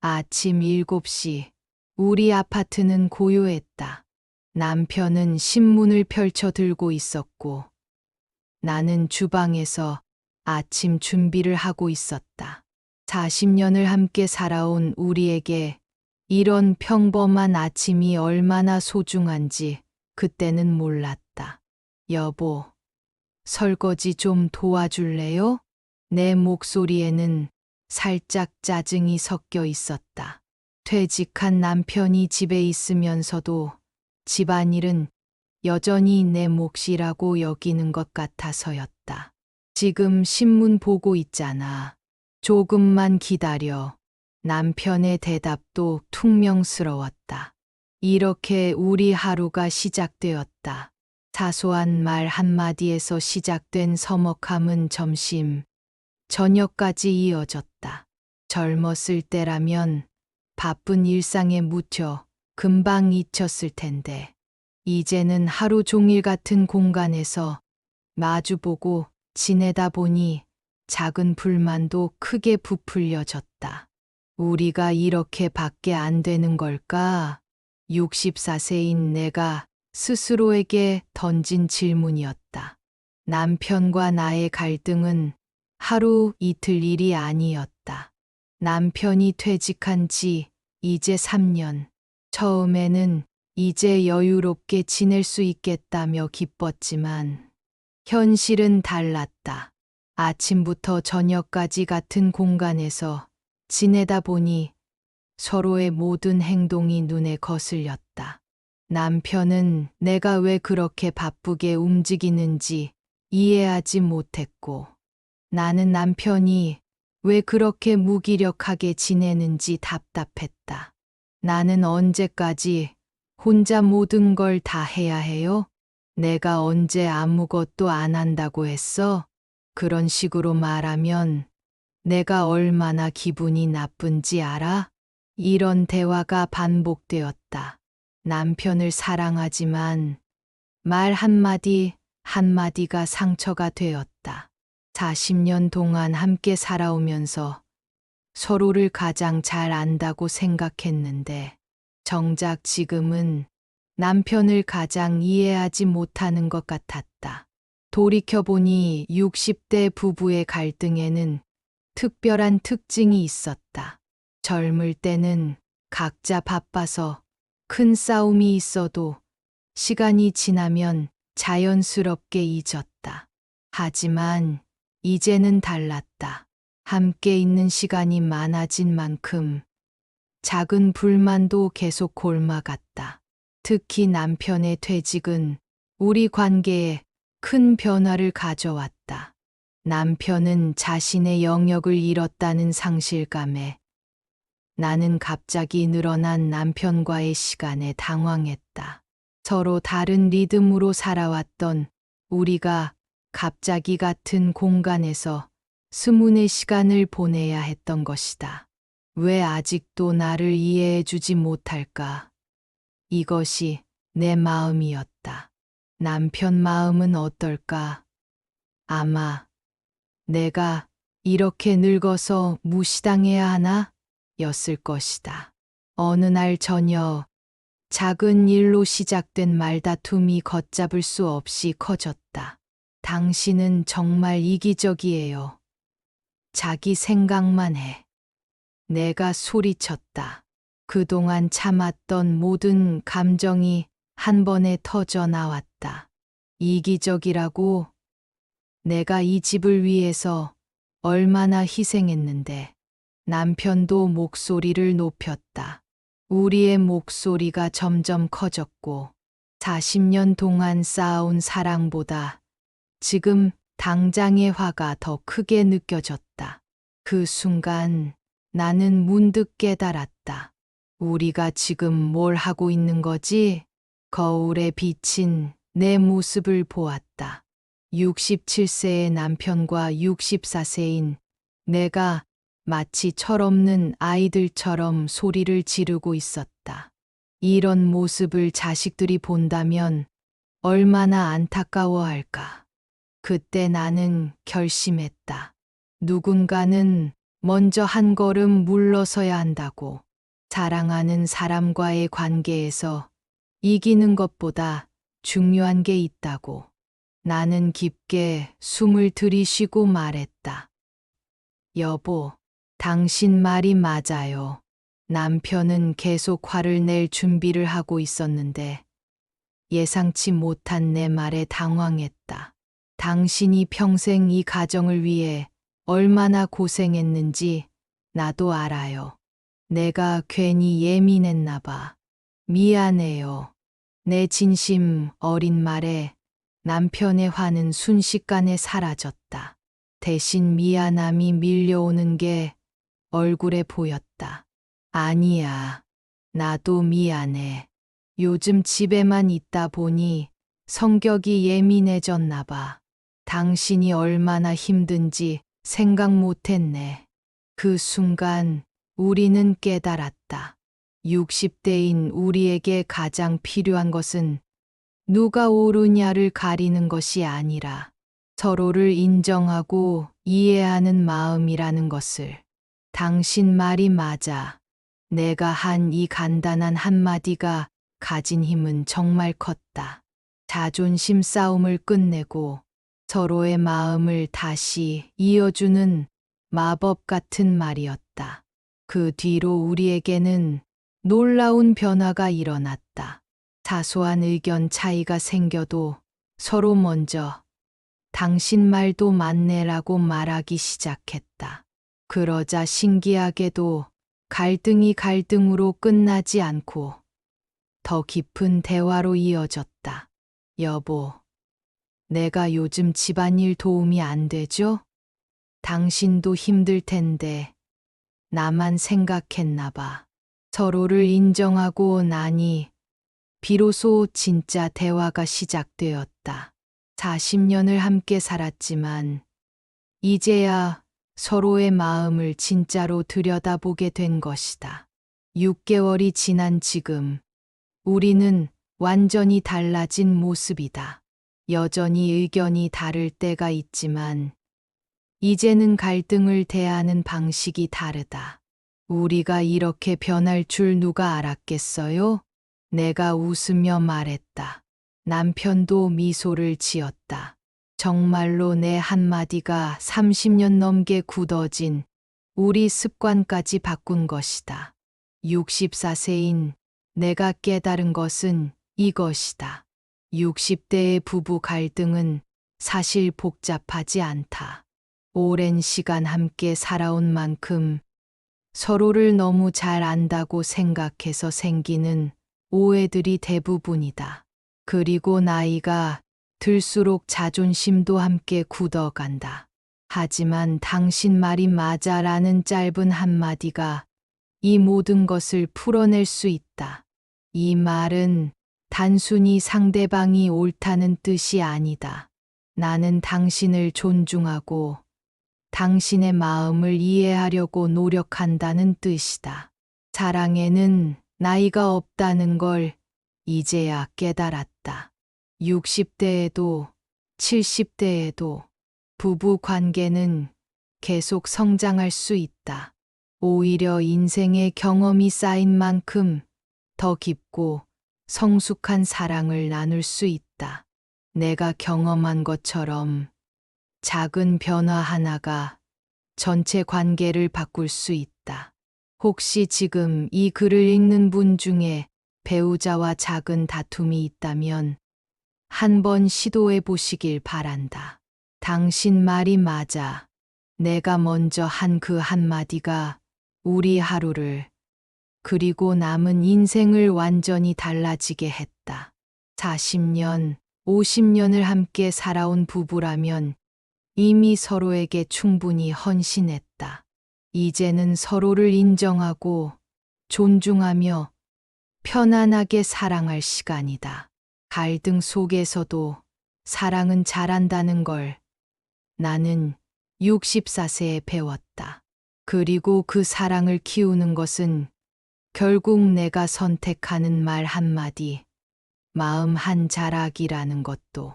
아침 7시, 우리 아파트는 고요했다. 남편은 신문을 펼쳐 들고 있었고, 나는 주방에서 아침 준비를 하고 있었다. 40년을 함께 살아온 우리에게 이런 평범한 아침이 얼마나 소중한지 그때는 몰랐다. 여보, 설거지 좀 도와줄래요? 내 목소리에는 살짝 짜증이 섞여 있었다. 퇴직한 남편이 집에 있으면서도 집안일은 여전히 내 몫이라고 여기는 것 같아서였다. 지금 신문 보고 있잖아. 조금만 기다려. 남편의 대답도 퉁명스러웠다. 이렇게 우리 하루가 시작되었다. 사소한 말 한마디에서 시작된 서먹함은 점심, 저녁까지 이어졌다. 젊었을 때라면 바쁜 일상에 묻혀 금방 잊혔을 텐데, 이제는 하루 종일 같은 공간에서 마주보고 지내다 보니 작은 불만도 크게 부풀려졌다. 우리가 이렇게 밖에 안 되는 걸까? 64세인 내가 스스로에게 던진 질문이었다. 남편과 나의 갈등은 하루 이틀 일이 아니었다. 남편이 퇴직한 지 이제 3년. 처음에는 이제 여유롭게 지낼 수 있겠다며 기뻤지만 현실은 달랐다. 아침부터 저녁까지 같은 공간에서 지내다 보니 서로의 모든 행동이 눈에 거슬렸다. 남편은 내가 왜 그렇게 바쁘게 움직이는지 이해하지 못했고, 나는 남편이 왜 그렇게 무기력하게 지내는지 답답했다. 나는 언제까지 혼자 모든 걸 다 해야 해요? 내가 언제 아무것도 안 한다고 했어? 그런 식으로 말하면 내가 얼마나 기분이 나쁜지 알아? 이런 대화가 반복되었다. 남편을 사랑하지만 말 한마디 한마디가 상처가 되었다. 40년 동안 함께 살아오면서 서로를 가장 잘 안다고 생각했는데, 정작 지금은 남편을 가장 이해하지 못하는 것 같았다. 돌이켜보니 60대 부부의 갈등에는 특별한 특징이 있었다. 젊을 때는 각자 바빠서 큰 싸움이 있어도 시간이 지나면 자연스럽게 잊었다. 하지만 이제는 달랐다. 함께 있는 시간이 많아진 만큼 작은 불만도 계속 곪아갔다. 특히 남편의 퇴직은 우리 관계에 큰 변화를 가져왔다. 남편은 자신의 영역을 잃었다는 상실감에, 나는 갑자기 늘어난 남편과의 시간에 당황했다. 서로 다른 리듬으로 살아왔던 우리가 갑자기 같은 공간에서 스문의 시간을 보내야 했던 것이다. 왜 아직도 나를 이해해주지 못할까? 이것이 내 마음이었다. 남편 마음은 어떨까? 아마 내가 이렇게 늙어서 무시당해야 하나? 였을 것이다. 어느 날 저녁, 작은 일로 시작된 말다툼이 걷잡을 수 없이 커졌다. 당신은 정말 이기적이에요. 자기 생각만 해. 내가 소리쳤다. 그동안 참았던 모든 감정이 한 번에 터져 나왔다. 이기적이라고? 내가 이 집을 위해서 얼마나 희생했는데. 남편도 목소리를 높였다. 우리의 목소리가 점점 커졌고, 40년 동안 쌓아온 사랑보다 지금 당장의 화가 더 크게 느껴졌다. 그 순간 나는 문득 깨달았다. 우리가 지금 뭘 하고 있는 거지? 거울에 비친 내 모습을 보았다. 67세의 남편과 64세인 내가 마치 철없는 아이들처럼 소리를 지르고 있었다. 이런 모습을 자식들이 본다면 얼마나 안타까워할까. 그때 나는 결심했다. 누군가는 먼저 한 걸음 물러서야 한다고. 사랑하는 사람과의 관계에서 이기는 것보다 중요한 게 있다고. 나는 깊게 숨을 들이쉬고 말했다. 여보, 당신 말이 맞아요. 남편은 계속 화를 낼 준비를 하고 있었는데 예상치 못한 내 말에 당황했다. 당신이 평생 이 가정을 위해 얼마나 고생했는지 나도 알아요. 내가 괜히 예민했나 봐. 미안해요. 내 진심 어린 말에 남편의 화는 순식간에 사라졌다. 대신 미안함이 밀려오는 게 얼굴에 보였다. 아니야. 나도 미안해. 요즘 집에만 있다 보니 성격이 예민해졌나 봐. 당신이 얼마나 힘든지 생각 못했네. 그 순간 우리는 깨달았다. 60대인 우리에게 가장 필요한 것은 누가 옳으냐를 가리는 것이 아니라 서로를 인정하고 이해하는 마음이라는 것을. 당신 말이 맞아. 내가 한 이 간단한 한마디가 가진 힘은 정말 컸다. 자존심 싸움을 끝내고 서로의 마음을 다시 이어주는 마법 같은 말이었다. 그 뒤로 우리에게는 놀라운 변화가 일어났다. 사소한 의견 차이가 생겨도 서로 먼저 당신 말도 맞네라고 말하기 시작했다. 그러자 신기하게도 갈등이 갈등으로 끝나지 않고 더 깊은 대화로 이어졌다. 여보, 내가 요즘 집안일 도움이 안 되죠? 당신도 힘들 텐데 나만 생각했나 봐. 서로를 인정하고 나니 비로소 진짜 대화가 시작되었다. 40년을 함께 살았지만 이제야 서로의 마음을 진짜로 들여다보게 된 것이다. 6개월이 지난 지금 우리는 완전히 달라진 모습이다. 여전히 의견이 다를 때가 있지만 이제는 갈등을 대하는 방식이 다르다. 우리가 이렇게 변할 줄 누가 알았겠어요? 내가 웃으며 말했다. 남편도 미소를 지었다. 정말로 내 한마디가 30년 넘게 굳어진 우리 습관까지 바꾼 것이다. 64세인 내가 깨달은 것은 이것이다. 60대의 부부 갈등은 사실 복잡하지 않다. 오랜 시간 함께 살아온 만큼 서로를 너무 잘 안다고 생각해서 생기는 오해들이 대부분이다. 그리고 나이가 들수록 자존심도 함께 굳어간다. 하지만 당신 말이 맞아라는 짧은 한마디가 이 모든 것을 풀어낼 수 있다. 이 말은 단순히 상대방이 옳다는 뜻이 아니다. 나는 당신을 존중하고 당신의 마음을 이해하려고 노력한다는 뜻이다. 사랑에는 나이가 없다는 걸 이제야 깨달았다. 60대에도 70대에도 부부 관계는 계속 성장할 수 있다. 오히려 인생의 경험이 쌓인 만큼 더 깊고 성숙한 사랑을 나눌 수 있다. 내가 경험한 것처럼 작은 변화 하나가 전체 관계를 바꿀 수 있다. 혹시 지금 이 글을 읽는 분 중에 배우자와 작은 다툼이 있다면 한번 시도해 보시길 바란다. 당신 말이 맞아. 내가 먼저 한 그 한마디가 우리 하루를 그리고 남은 인생을 완전히 달라지게 했다. 40년, 50년을 함께 살아온 부부라면 이미 서로에게 충분히 헌신했다. 이제는 서로를 인정하고 존중하며 편안하게 사랑할 시간이다. 갈등 속에서도 사랑은 잘한다는 걸 나는 64세에 배웠다. 그리고 그 사랑을 키우는 것은 결국 내가 선택하는 말 한마디, 마음 한 자락이라는 것도